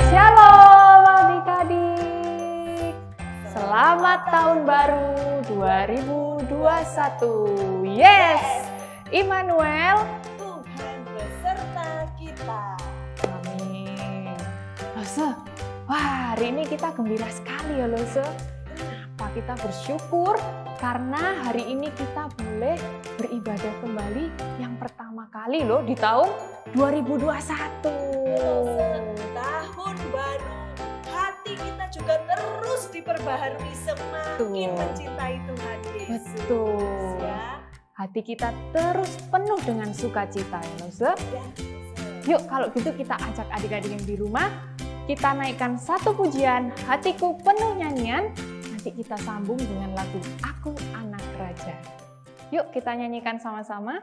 Shalom adik-adik. Selamat tahun baru 2021. Yes! Immanuel, Tuhan beserta kita. amin. Lose, wah hari ini kita gembira sekali ya Lose. Kenapa kita bersyukur? Karena hari ini kita boleh beribadah kembali yang pertama kali loh di tahun 2021. Tahun baru, hati kita juga terus diperbaharui semakin Betul. mencintai Tuhan Yesus. Betul. Ya. Hati kita terus penuh dengan sukacita ya Lose. Ya. Yuk kalau gitu kita ajak adik-adik yang di rumah, kita naikkan satu pujian, hatiku penuh nyanyian, nanti kita sambung dengan lagu Aku Anak Raja. Yuk kita nyanyikan sama-sama.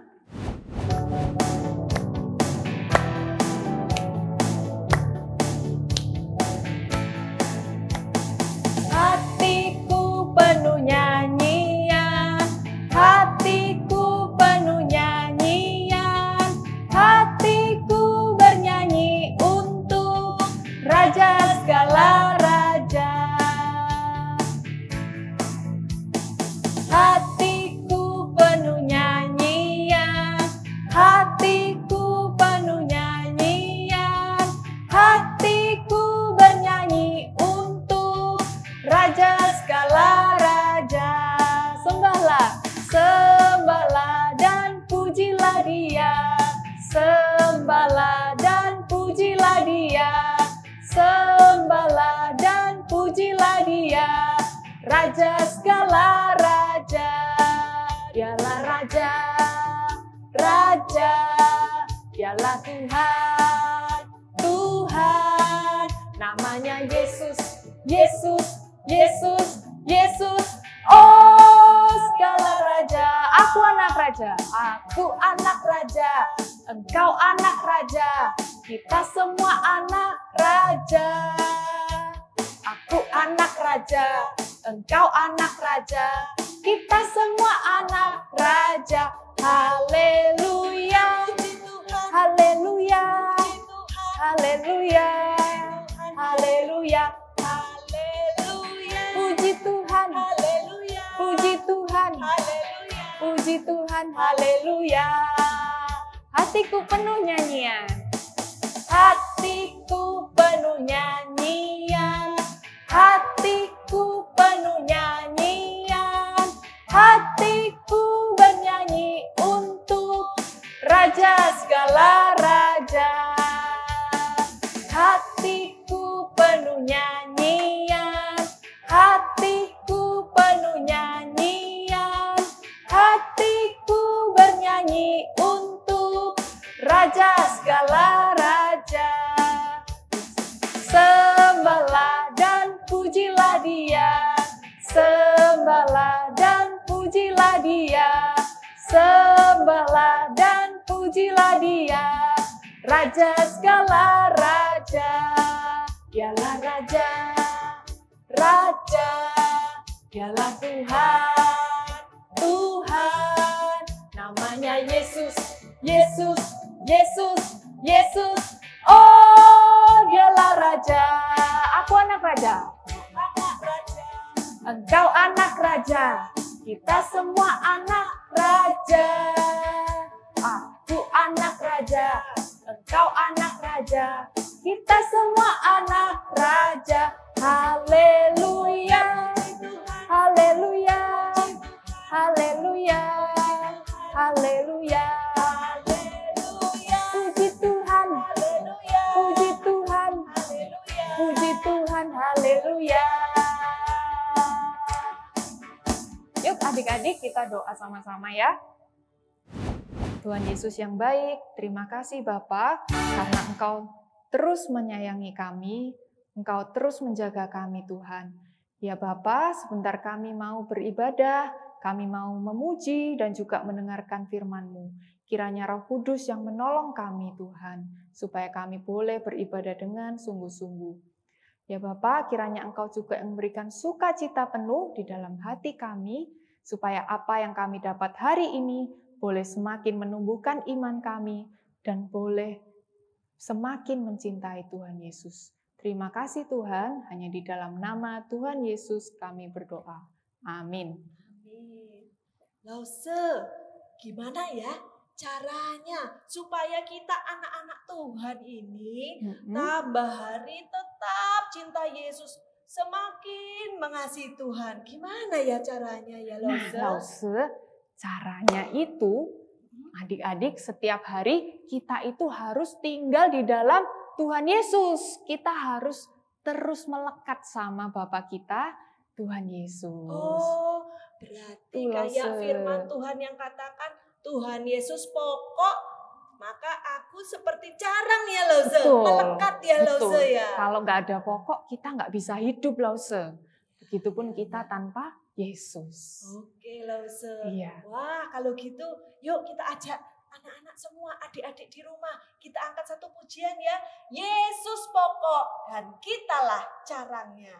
Hatiku penuh nyanyian, hatiku penuh nyanyian, hatiku bernyanyi untuk Raja segala raja. Hatiku penuh nyanyian, hatiku penuh nyanyian, hatiku bernyanyi untuk Raja segala raja. Sembahlah, sembahlah dan pujilah Dia. Sembahlah dan pujilah Dia. Sembahlah dan pujilah Dia. Raja segala raja. Dialah raja, raja. Dialah Tuhan, Tuhan. Namanya Yesus, Yesus, Yesus, Yesus. Oh segala raja. Aku anak raja, aku anak raja. Engkau anak raja, kita semua anak raja. Aku anak raja, engkau anak raja, kita semua anak raja. Haleluya, haleluya, haleluya, haleluya, Haleluya. puji Tuhan, Haleluya. puji Tuhan, Haleluya. puji Tuhan, haleluya. Hatiku penuh nyanyian, hatiku penuh nyanyian, hatiku penuh nyanyian, hatiku bernyanyi untuk Raja segala raja. Hatiku penuh nyanyian, hatiku penuh nyanyian, hatiku bernyanyi untuk Raja segala raja. Sembahlah dan pujilah Dia. Sembahlah dan pujilah Dia. Sembahlah dan pujilah Dia. Raja segala raja. Dialah raja, raja. Dialah Tuhan, Tuhan. Namanya Yesus, Yesus, Yesus, Yesus. Oh, Dialah raja. Aku anak raja. Anak raja. Engkau anak raja. Kita semua anak raja. Aku anak raja. Engkau anak raja. Kita semua anak raja. Haleluya. Haleluya. Haleluya. Haleluya. Puji Tuhan. Puji Tuhan. Puji Tuhan. Haleluya. Yuk adik-adik kita doa sama-sama ya. Tuhan Yesus yang baik, terima kasih Bapa karena Engkau terus menyayangi kami, Engkau terus menjaga kami Tuhan. Ya Bapa, sebentar kami mau beribadah, kami mau memuji dan juga mendengarkan firman-Mu. Kiranya Roh Kudus yang menolong kami Tuhan, supaya kami boleh beribadah dengan sungguh-sungguh. Ya Bapa, kiranya Engkau juga yang memberikan sukacita penuh di dalam hati kami, supaya apa yang kami dapat hari ini boleh semakin menumbuhkan iman kami, dan boleh semakin mencintai Tuhan Yesus. Terima kasih Tuhan, hanya di dalam nama Tuhan Yesus kami berdoa. Amin. Amin. Lause, gimana ya caranya supaya kita anak-anak Tuhan ini tambah hari tetap cinta Yesus, semakin mengasihi Tuhan? Gimana ya caranya ya Lause? Nah, Lause, caranya itu adik-adik setiap hari kita itu harus tinggal di dalam Tuhan Yesus. Kita harus terus melekat sama Bapa kita, Tuhan Yesus. Oh, berarti kayak firman Tuhan yang katakan Tuhan Yesus pokok, maka aku seperti carang ya Lause, melekat ya Lause ya. Kalau nggak ada pokok, kita nggak bisa hidup Lause. Begitupun kita tanpa Yesus. Oke Lause. Iya. Wah, kalau gitu yuk kita ajak anak-anak semua, adik-adik di rumah, kita angkat satu pujian ya. Yesus pokok dan kitalah carangnya.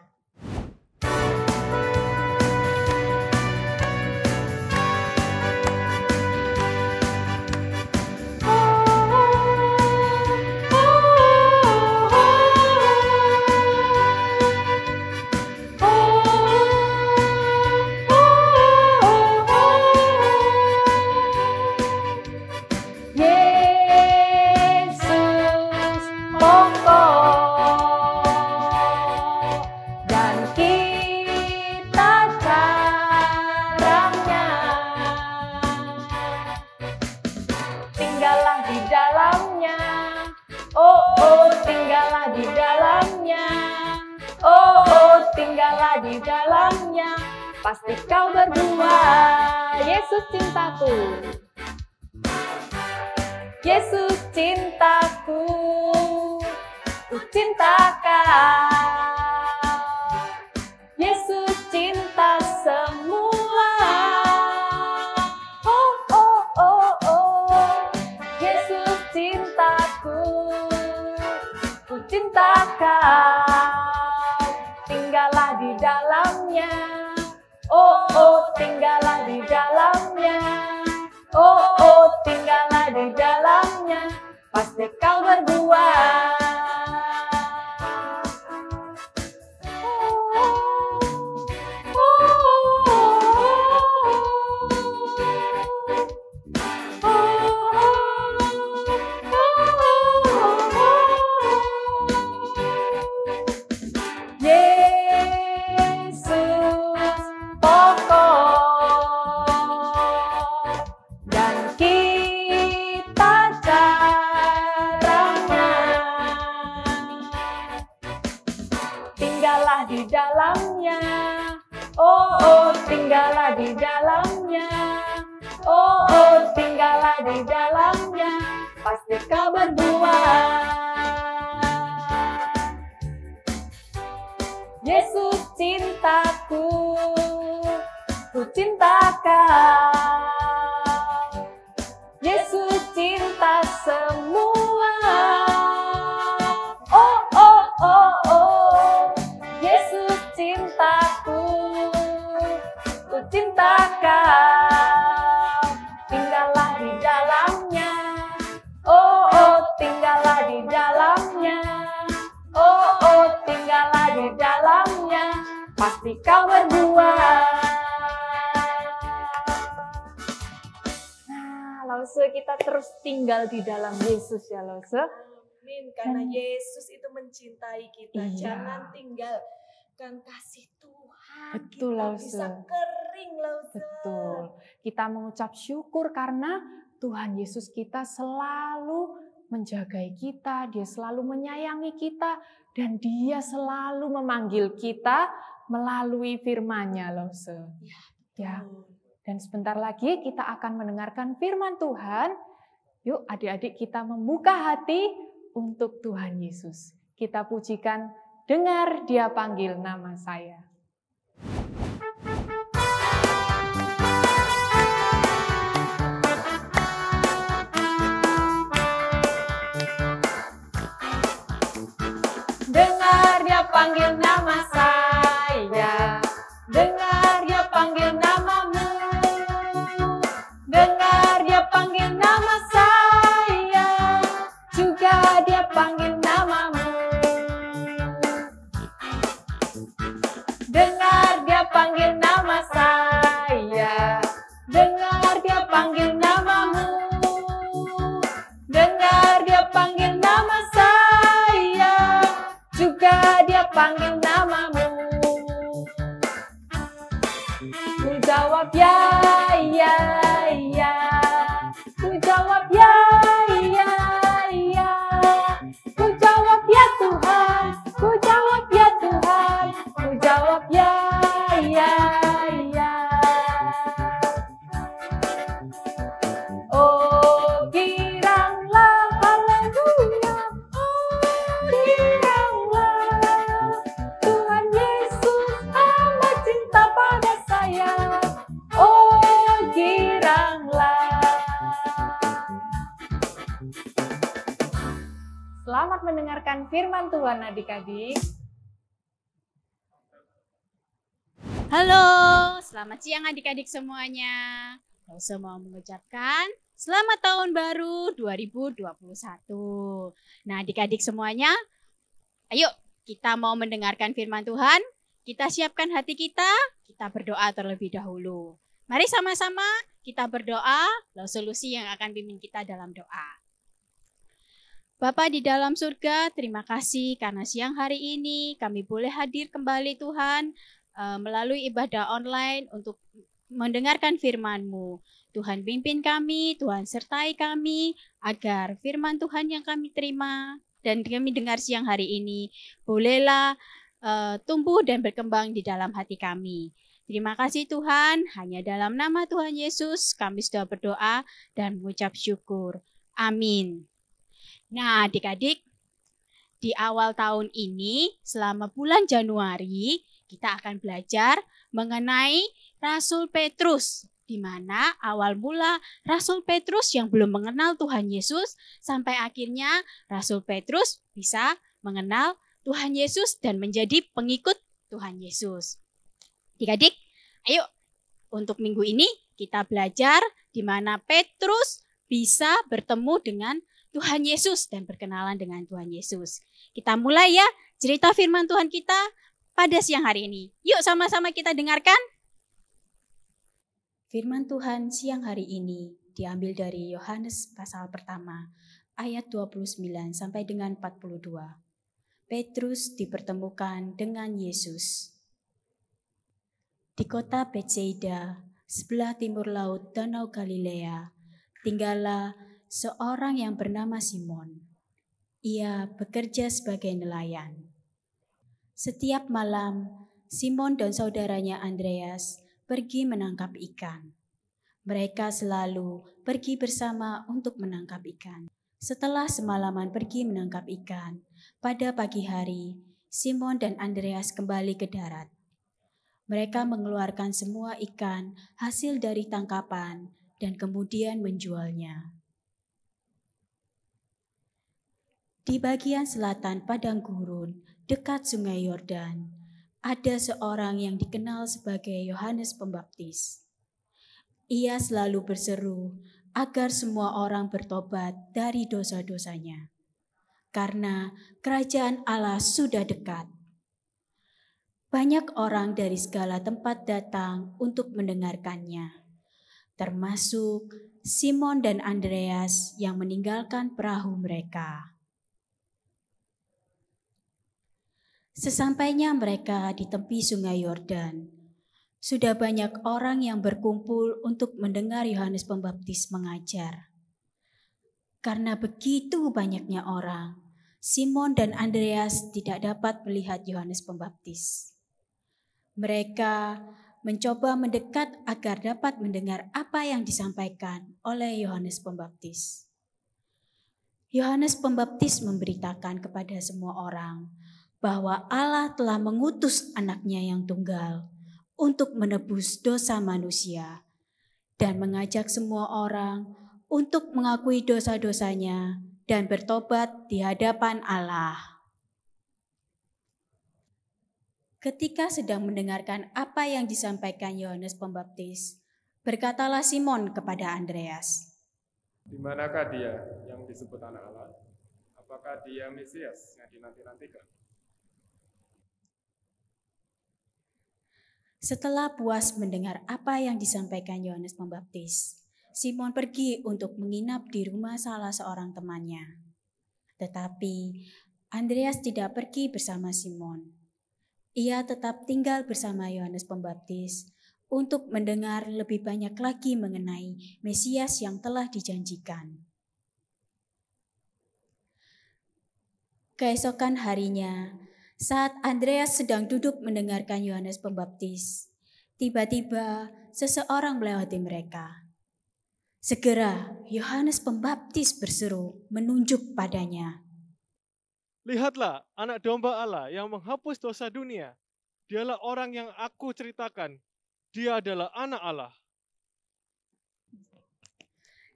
Di dalamnya pasti kau berdua. Yesus cintaku, Yesus cintaku, ku cinta kau. Yesus cinta semua. Oh oh oh oh, Yesus cintaku, ku cinta kau. Tinggallah di dalamnya, oh oh tinggallah di dalamnya, oh oh tinggallah di dalamnya, pasti kau berdua. Di dalamnya, oh oh tinggallah di dalamnya, oh oh tinggallah di dalamnya, pasti kau berdua. Yesus cintaku, ku cinta kau. Yesus cinta semua. Oh oh oh oh, Yesus cintaku, ku cinta kau. Tinggallah di dalamnya, oh oh tinggallah di dalamnya, oh oh tinggallah di dalamnya, pasti kau berdua. Nah, Lause, kita terus tinggal di dalam Yesus ya Lause. Amin, karena Yesus itu mencintai kita. Iya. Jangan tinggalkan kasih Tuhan. Betul, kita Lause. bisa kering Lause. Betul. Kita mengucap syukur karena Tuhan Yesus kita selalu menjagai kita, Dia selalu menyayangi kita, dan Dia selalu memanggil kita melalui firman-Nya, Lause. Ya. Dan sebentar lagi kita akan mendengarkan firman Tuhan. Yuk adik-adik kita membuka hati untuk Tuhan Yesus. Kita pujikan, dengar Dia panggil nama saya. Dengar Dia panggil nama saya, dengar Dia panggil namamu, dengar Dia Selamat mendengarkan firman Tuhan adik-adik. Halo, selamat siang adik-adik semuanya. Saya mau mengucapkan selamat tahun baru 2021. Nah adik-adik semuanya, ayo kita mau mendengarkan firman Tuhan. Kita siapkan hati kita berdoa terlebih dahulu. Mari sama-sama kita berdoa, lalu solusi yang akan pimpin kita dalam doa. Bapa di dalam surga, terima kasih karena siang hari ini kami boleh hadir kembali Tuhan melalui ibadah online untuk mendengarkan firman-Mu. Tuhan pimpin kami, Tuhan sertai kami agar firman Tuhan yang kami terima dan kami dengar siang hari ini bolehlah tumbuh dan berkembang di dalam hati kami. Terima kasih Tuhan, hanya dalam nama Tuhan Yesus kami sudah berdoa dan mengucap syukur. Amin. Nah adik-adik, di awal tahun ini selama bulan Januari kita akan belajar mengenai Rasul Petrus, di mana awal mula Rasul Petrus yang belum mengenal Tuhan Yesus sampai akhirnya Rasul Petrus bisa mengenal Tuhan Yesus dan menjadi pengikut Tuhan Yesus. Adik-adik, ayo untuk minggu ini kita belajar di mana Petrus bisa bertemu dengan Tuhan Yesus dan berkenalan dengan Tuhan Yesus. Kita mulai ya cerita firman Tuhan kita pada siang hari ini. Yuk sama-sama kita dengarkan. Firman Tuhan siang hari ini diambil dari Yohanes pasal pertama ayat 29 sampai dengan 42. Petrus dipertemukan dengan Yesus. Di kota Betsaida, sebelah timur laut Danau Galilea, tinggallah seorang yang bernama Simon. Ia bekerja sebagai nelayan. Setiap malam, Simon dan saudaranya Andreas pergi menangkap ikan. Mereka selalu pergi bersama untuk menangkap ikan. Setelah semalaman pergi menangkap ikan, pada pagi hari, Simon dan Andreas kembali ke darat. Mereka mengeluarkan semua ikan hasil dari tangkapan dan kemudian menjualnya. Di bagian selatan padang gurun, dekat sungai Yordan, ada seorang yang dikenal sebagai Yohanes Pembaptis. Ia selalu berseru agar semua orang bertobat dari dosa-dosanya, karena kerajaan Allah sudah dekat. Banyak orang dari segala tempat datang untuk mendengarkannya, termasuk Simon dan Andreas yang meninggalkan perahu mereka. Sesampainya mereka di tepi sungai Yordan, sudah banyak orang yang berkumpul untuk mendengar Yohanes Pembaptis mengajar. Karena begitu banyaknya orang, Simon dan Andreas tidak dapat melihat Yohanes Pembaptis. Mereka mencoba mendekat agar dapat mendengar apa yang disampaikan oleh Yohanes Pembaptis. Yohanes Pembaptis memberitakan kepada semua orang bahwa Allah telah mengutus anaknya yang tunggal untuk menebus dosa manusia dan mengajak semua orang untuk mengakui dosa-dosanya dan bertobat di hadapan Allah. Ketika sedang mendengarkan apa yang disampaikan Yohanes Pembaptis, berkatalah Simon kepada Andreas, "Di manakah dia yang disebut anak Allah? Apakah dia Mesias yang dinanti-nantikan?" Setelah puas mendengar apa yang disampaikan Yohanes Pembaptis, Simon pergi untuk menginap di rumah salah seorang temannya. Tetapi Andreas tidak pergi bersama Simon. Ia tetap tinggal bersama Yohanes Pembaptis untuk mendengar lebih banyak lagi mengenai Mesias yang telah dijanjikan. Keesokan harinya, saat Andreas sedang duduk mendengarkan Yohanes Pembaptis, tiba-tiba seseorang melewati mereka. Segera Yohanes Pembaptis berseru menunjuk padanya. "Lihatlah anak domba Allah yang menghapus dosa dunia. Dialah orang yang aku ceritakan. Dia adalah anak Allah."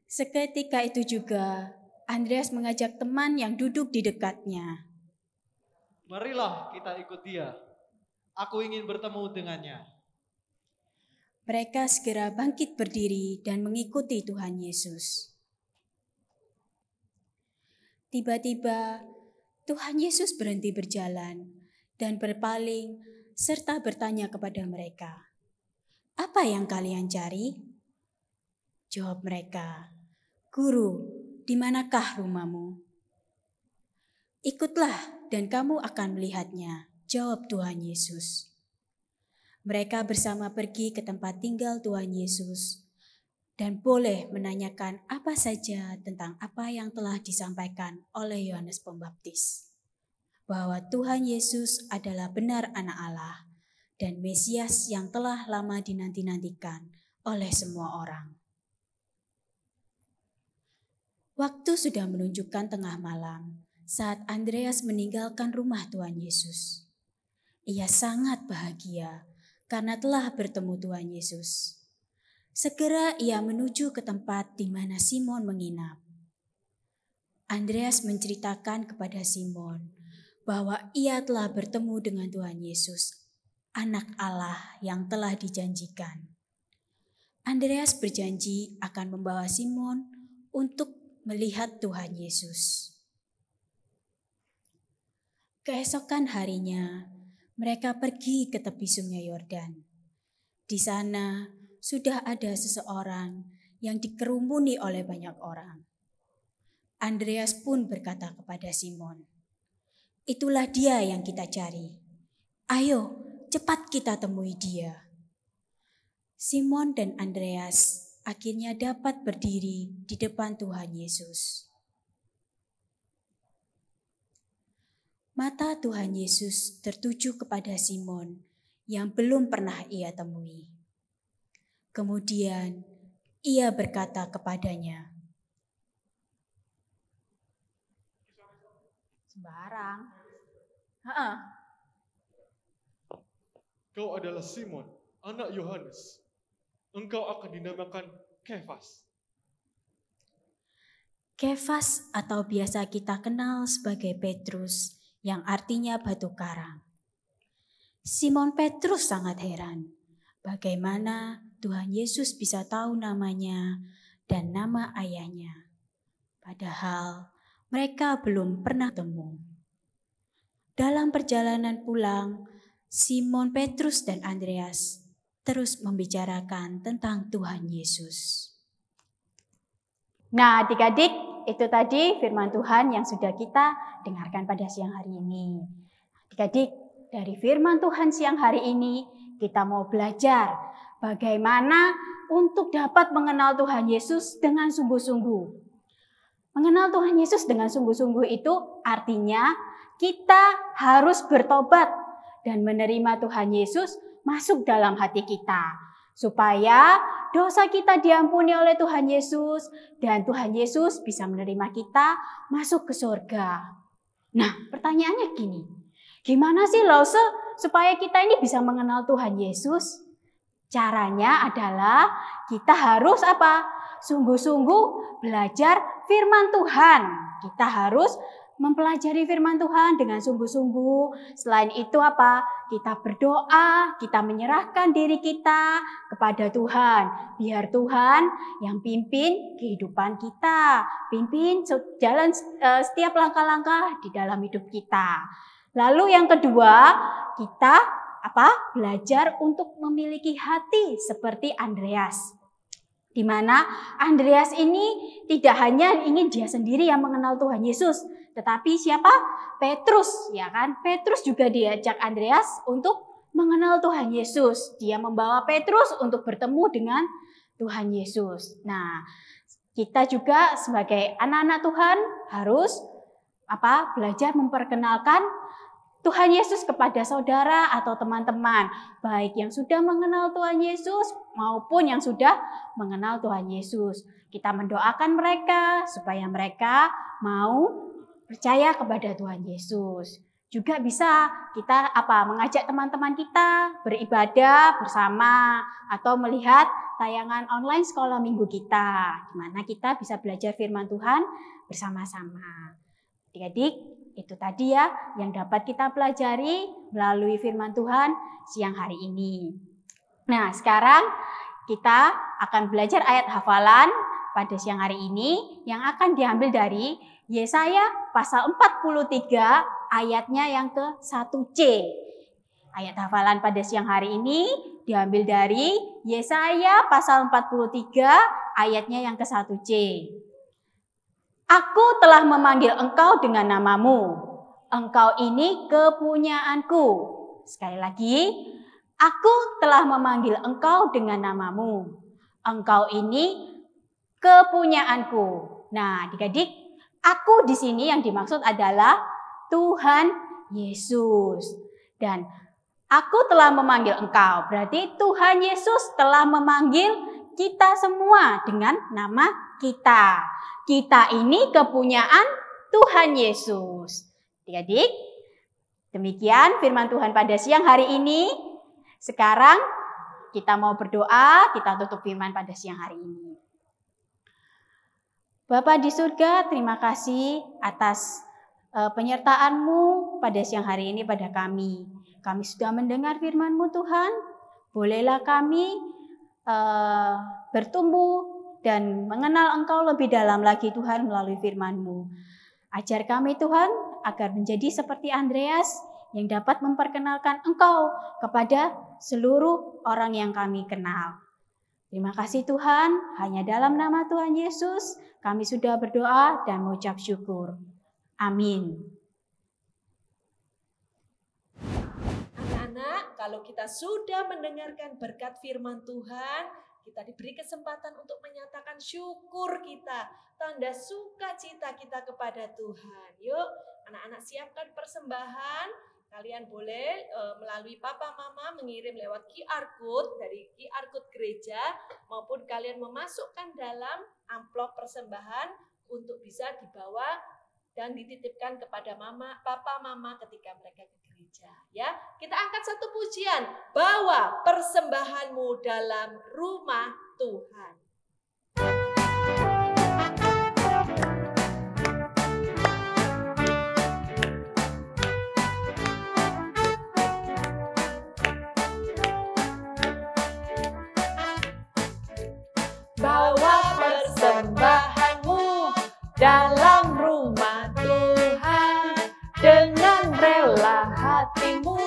Seketika itu juga Andreas mengajak teman yang duduk di dekatnya. Marilah kita ikut dia. Aku ingin bertemu dengannya. Mereka segera bangkit berdiri dan mengikuti Tuhan Yesus. Tiba-tiba Tuhan Yesus berhenti berjalan dan berpaling serta bertanya kepada mereka, "Apa yang kalian cari?" Jawab mereka, "Guru, di manakah rumahmu?" "Ikutlah dan kamu akan melihatnya," jawab Tuhan Yesus. Mereka bersama pergi ke tempat tinggal Tuhan Yesus dan boleh menanyakan apa saja tentang apa yang telah disampaikan oleh Yohanes Pembaptis, bahwa Tuhan Yesus adalah benar Anak Allah dan Mesias yang telah lama dinanti-nantikan oleh semua orang. Waktu sudah menunjukkan tengah malam saat Andreas meninggalkan rumah Tuhan Yesus. Ia sangat bahagia karena telah bertemu Tuhan Yesus. Segera ia menuju ke tempat di mana Simon menginap. Andreas menceritakan kepada Simon bahwa ia telah bertemu dengan Tuhan Yesus, Anak Allah yang telah dijanjikan. Andreas berjanji akan membawa Simon untuk melihat Tuhan Yesus. Keesokan harinya, mereka pergi ke tepi sungai Yordan. Di sana sudah ada seseorang yang dikerumuni oleh banyak orang. Andreas pun berkata kepada Simon, "Itulah dia yang kita cari. Ayo, cepat kita temui dia." Simon dan Andreas akhirnya dapat berdiri di depan Tuhan Yesus. Mata Tuhan Yesus tertuju kepada Simon yang belum pernah ia temui. Kemudian ia berkata kepadanya, Sembarang. Kau adalah Simon, anak Yohanes. Engkau akan dinamakan Kefas. Kefas atau biasa kita kenal sebagai Petrus, yang artinya batu karang. Simon Petrus sangat heran bagaimana Tuhan Yesus bisa tahu namanya dan nama ayahnya. Padahal mereka belum pernah ketemu. Dalam perjalanan pulang, Simon Petrus dan Andreas terus membicarakan tentang Tuhan Yesus. Nah, adik-adik, itu tadi firman Tuhan yang sudah kita dengarkan pada siang hari ini. Adik-adik, dari firman Tuhan siang hari ini, kita mau belajar bagaimana untuk dapat mengenal Tuhan Yesus dengan sungguh-sungguh. Mengenal Tuhan Yesus dengan sungguh-sungguh itu artinya kita harus bertobat dan menerima Tuhan Yesus masuk dalam hati kita, supaya dosa kita diampuni oleh Tuhan Yesus dan Tuhan Yesus bisa menerima kita masuk ke surga. Nah, pertanyaannya gini, gimana sih Lause supaya kita ini bisa mengenal Tuhan Yesus? Caranya adalah kita harus apa? Sungguh-sungguh belajar firman Tuhan. Kita harus mempelajari firman Tuhan dengan sungguh-sungguh. Selain itu apa? Kita berdoa, kita menyerahkan diri kita kepada Tuhan. Biar Tuhan yang pimpin kehidupan kita, pimpin jalan setiap langkah-langkah di dalam hidup kita. Lalu yang kedua, kita belajar untuk memiliki hati seperti Andreas. Di mana Andreas ini tidak hanya ingin dia sendiri yang mengenal Tuhan Yesus, tetapi siapa? Petrus, ya kan? Petrus juga diajak Andreas untuk mengenal Tuhan Yesus. Dia membawa Petrus untuk bertemu dengan Tuhan Yesus. Nah, kita juga sebagai anak-anak Tuhan harus belajar memperkenalkan Tuhan Yesus kepada saudara atau teman-teman, baik yang sudah mengenal Tuhan Yesus maupun yang sudah mengenal Tuhan Yesus. Kita mendoakan mereka supaya mereka mau percaya kepada Tuhan Yesus. Juga bisa kita mengajak teman-teman kita beribadah bersama atau melihat tayangan online sekolah minggu kita, di mana kita bisa belajar firman Tuhan bersama-sama. Adik-adik, itu tadi ya yang dapat kita pelajari melalui firman Tuhan siang hari ini. Nah, sekarang kita akan belajar ayat hafalan pada siang hari ini yang akan diambil dari Yesaya pasal 43 ayatnya yang ke-1C. Ayat hafalan pada siang hari ini diambil dari Yesaya pasal 43 ayatnya yang ke-1C. Aku telah memanggil engkau dengan namamu. Engkau ini kepunyaanku. Sekali lagi, aku telah memanggil engkau dengan namamu. Engkau ini kepunyaanku. Nah, adik-adik, aku di sini yang dimaksud adalah Tuhan Yesus. Dan aku telah memanggil engkau. Berarti Tuhan Yesus telah memanggil kita semua dengan nama kita. Kita ini kepunyaan Tuhan Yesus. Adik-adik, demikian firman Tuhan pada siang hari ini. Sekarang kita mau berdoa, kita tutup firman pada siang hari ini. Bapa di surga, terima kasih atas penyertaan-Mu pada siang hari ini pada kami. Kami sudah mendengar firman-Mu Tuhan. Bolehlah kami bertumbuh dan mengenal Engkau lebih dalam lagi Tuhan melalui firman-Mu. Ajar kami Tuhan agar menjadi seperti Andreas yang dapat memperkenalkan Engkau kepada seluruh orang yang kami kenal. Terima kasih Tuhan, hanya dalam nama Tuhan Yesus kami sudah berdoa dan mengucap syukur. Amin. Anak-anak, kalau kita sudah mendengarkan berkat firman Tuhan, kita diberi kesempatan untuk menyatakan syukur kita, tanda sukacita kita kepada Tuhan. Yuk, anak-anak siapkan persembahan. Kalian boleh melalui papa mama mengirim lewat QR code dari QR code gereja, maupun kalian memasukkan dalam amplop persembahan untuk bisa dibawa dan dititipkan kepada papa mama ketika mereka ke gereja. Ya, kita angkat satu pujian, bawa persembahanmu dalam rumah Tuhan. Bawa persembahanmu dalam rumah Tuhan dengan rela hatimu,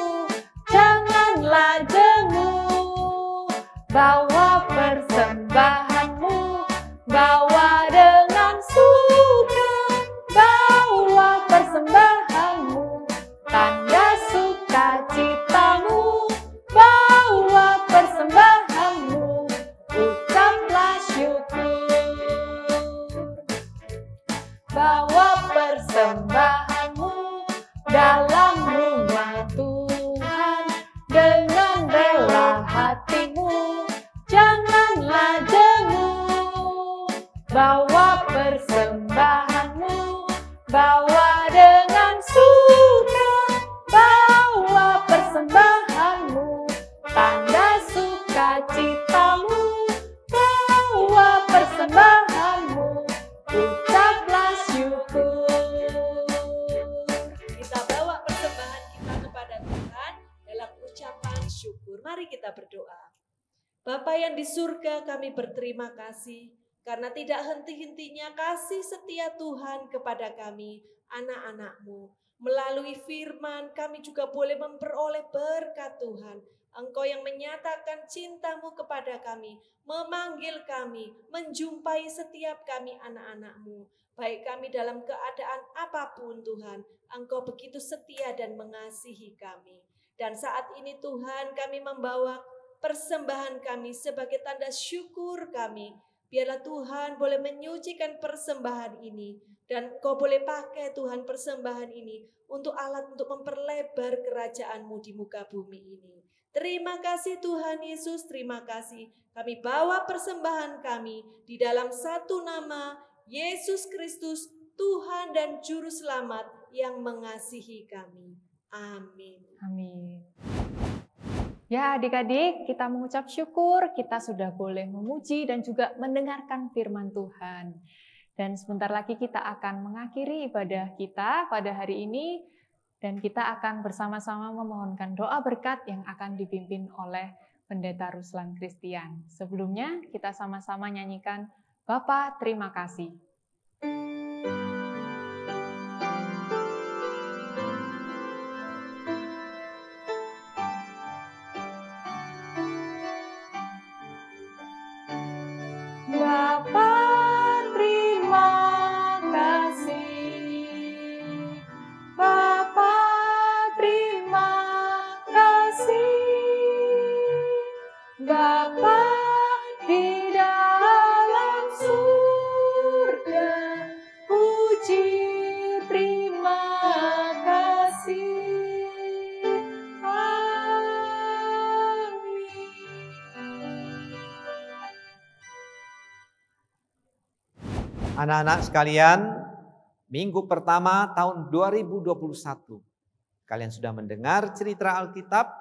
janganlah jemu. Bawa persembahanmu, bawa dengan suka. Bawa persembahanmu, tanda sukacitamu. Bawa persembahanmu, ucaplah syukur. Bawa persembahanmu dalam rumah Tuhan dengan rela hatimu, janganlah jemu. Bawa persembahanmu, bawa dengan suka. Bawa persembahanmu, tanda sukacitamu. Bawa persembahanmu, ucaplah syukur. Kita bawa persembahan kita kepada Tuhan dalam ucapan syukur. Mari kita berdoa. Bapa yang di surga, kami berterima kasih karena tidak henti-hentinya kasih setia Tuhan kepada kami, anak-anak-Mu. Melalui firman kami juga boleh memperoleh berkat Tuhan. Engkau yang menyatakan cinta-Mu kepada kami, memanggil kami, menjumpai setiap kami anak-anak-Mu. Baik kami dalam keadaan apapun Tuhan, Engkau begitu setia dan mengasihi kami. Dan saat ini Tuhan, kami membawa persembahan kami sebagai tanda syukur kami. Biarlah Tuhan boleh menyucikan persembahan ini. Dan Kau boleh pakai Tuhan persembahan ini untuk alat untuk memperlebar kerajaan-Mu di muka bumi ini. Terima kasih Tuhan Yesus, terima kasih. Kami bawa persembahan kami di dalam satu nama, Yesus Kristus, Tuhan dan Juru Selamat yang mengasihi kami. Amin. Amin. Ya adik-adik, kita mengucap syukur, kita sudah boleh memuji dan juga mendengarkan firman Tuhan. Dan sebentar lagi kita akan mengakhiri ibadah kita pada hari ini, dan kita akan bersama-sama memohonkan doa berkat yang akan dipimpin oleh Pendeta Ruslan Christian. Sebelumnya kita sama-sama nyanyikan Bapa terima kasih. Bapa terima kasih, Bapa terima kasih, Bapa di dalam surga, puji terima kasih. Anak-anak sekalian, minggu pertama tahun 2021. Kalian sudah mendengar cerita Alkitab,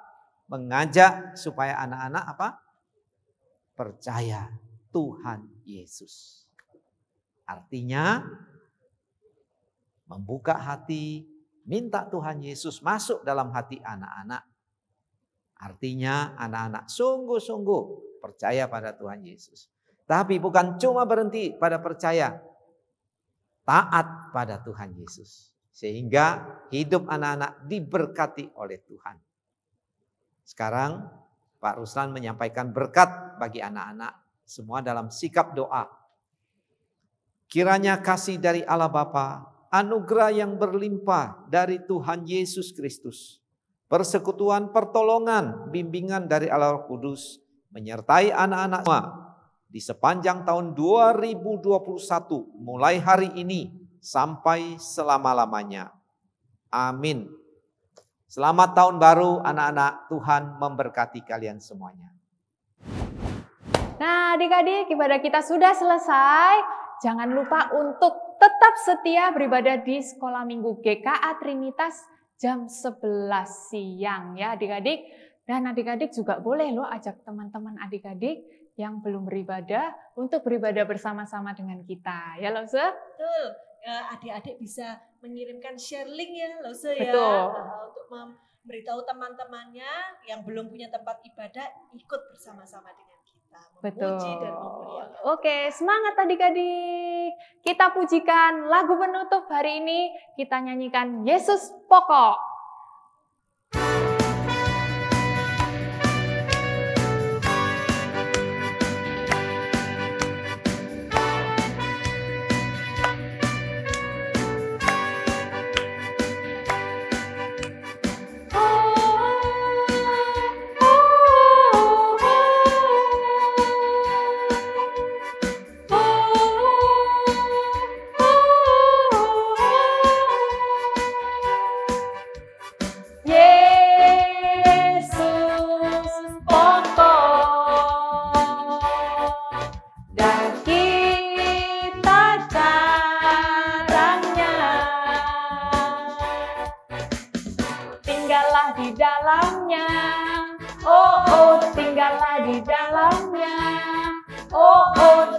mengajak supaya anak-anak apa? Percaya Tuhan Yesus. Artinya, membuka hati, minta Tuhan Yesus masuk dalam hati anak-anak. Artinya, anak-anak sungguh-sungguh percaya pada Tuhan Yesus. Tapi bukan cuma berhenti pada percaya, taat pada Tuhan Yesus. Sehingga hidup anak-anak diberkati oleh Tuhan. Sekarang Pak Ruslan menyampaikan berkat bagi anak-anak semua dalam sikap doa. Kiranya kasih dari Allah Bapa, anugerah yang berlimpah dari Tuhan Yesus Kristus, persekutuan pertolongan, bimbingan dari Allah Roh Kudus, menyertai anak-anak semua di sepanjang tahun 2021, mulai hari ini sampai selama-lamanya. Amin. Selamat tahun baru anak-anak, Tuhan memberkati kalian semuanya. Nah adik-adik, ibadah kita sudah selesai. Jangan lupa untuk tetap setia beribadah di Sekolah Minggu GKA Trinitas jam 11 siang ya adik-adik. Dan adik-adik juga boleh loh ajak teman-teman adik-adik yang belum beribadah untuk beribadah bersama-sama dengan kita. Ya Lause? Betul. Adik-adik bisa mengirimkan share link ya Lause ya. Betul. Untuk memberitahu teman-temannya yang belum punya tempat ibadah ikut bersama-sama dengan kita. Memuji dan memuliakan. Oke, semangat adik-adik. Kita pujikan lagu penutup hari ini. Kita nyanyikan Yesus Pokok.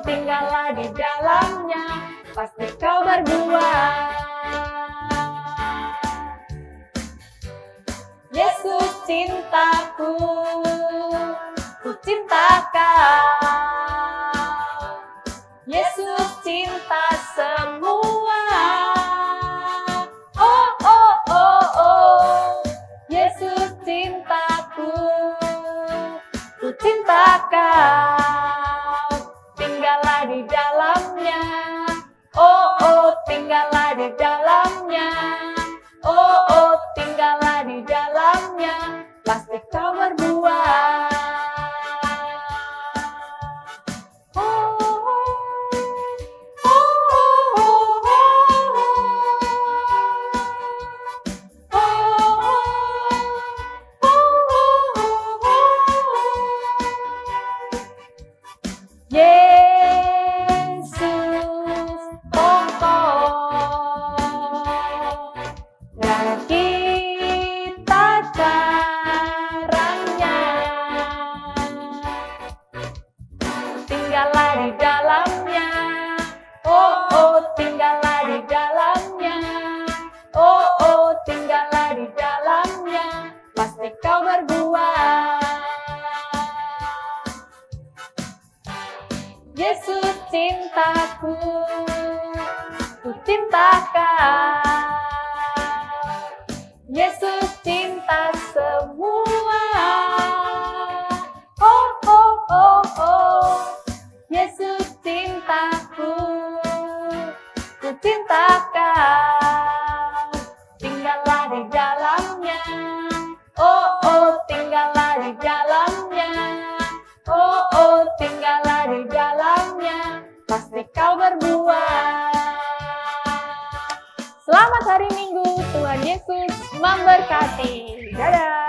Tinggallah di dalamnya, pasti kau berbuah. Yesus cintaku, ku cinta kau. Yesus cinta semua. Oh, oh, oh, oh. Yesus cintaku, ku cinta kau. Tinggallah di dalamnya, oh oh tinggallah di dalamnya, oh oh tinggallah di dalamnya, pasti kau berbuah. Oh, oh, oh, oh, cintakan. Yesus cinta semua. Oh, oh, oh, oh. Yesus cintaku, ku cintakan. Tinggallah di dalamnya. Oh, oh, tinggallah di dalamnya. Oh, oh, tinggallah di dalamnya. Pasti kau berbuah. Selamat hari Minggu, Tuhan Yesus memberkati. Dadah.